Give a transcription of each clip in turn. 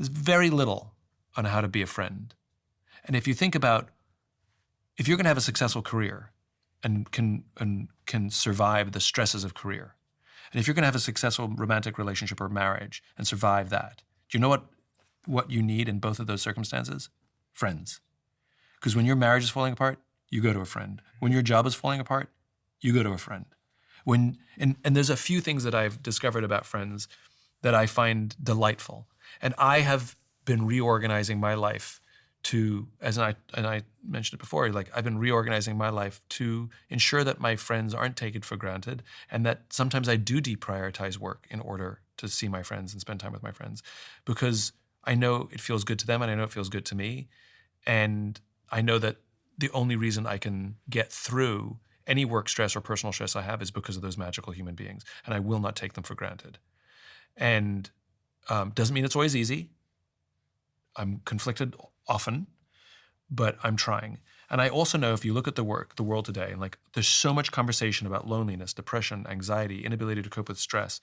There's very little on how to be a friend. And if you think about, if you're going to have a successful career and can survive the stresses of career, and if you're going to have a successful romantic relationship or marriage and survive that, do you know what you need in both of those circumstances? Friends. Because when your marriage is falling apart, you go to a friend. When your job is falling apart, you go to a friend. And there's a few things that I've discovered about friends that I find delightful. And I have been reorganizing my life to, as I mentioned it before, like I've been reorganizing my life to ensure that my friends aren't taken for granted, and that sometimes I do deprioritize work in order to see my friends and spend time with my friends, because I know it feels good to them and I know it feels good to me. And I know that the only reason I can get through any work stress or personal stress I have is because of those magical human beings, and I will not take them for granted. And doesn't mean it's always easy. I'm conflicted often, but I'm trying. And I also know if you look at the world today, and like there's so much conversation about loneliness, depression, anxiety, inability to cope with stress,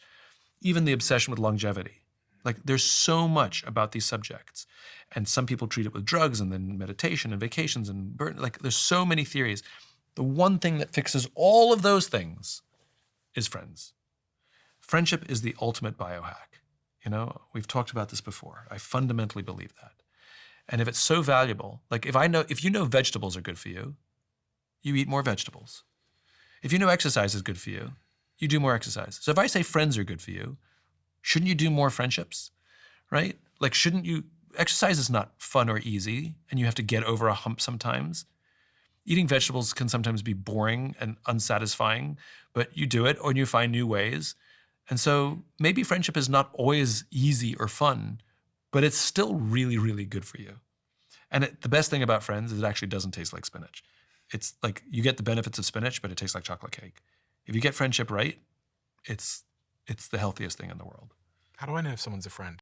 even the obsession with longevity. Like there's so much about these subjects. And some people treat it with drugs and then meditation and vacations and like there's so many theories. The one thing that fixes all of those things is friends. Friendship is the ultimate biohack. You know, we've talked about this before. I fundamentally believe that. And if it's so valuable, like if you know vegetables are good for you, you eat more vegetables. If you know exercise is good for you, you do more exercise. So if I say friends are good for you, shouldn't you do more friendships, right? Like exercise is not fun or easy, and you have to get over a hump sometimes. Eating vegetables can sometimes be boring and unsatisfying, but you do it or you find new ways. And so maybe friendship is not always easy or fun, but it's still really, really good for you. And the best thing about friends is it actually doesn't taste like spinach. It's like you get the benefits of spinach, but it tastes like chocolate cake. If you get friendship right, it's the healthiest thing in the world. How do I know if someone's a friend?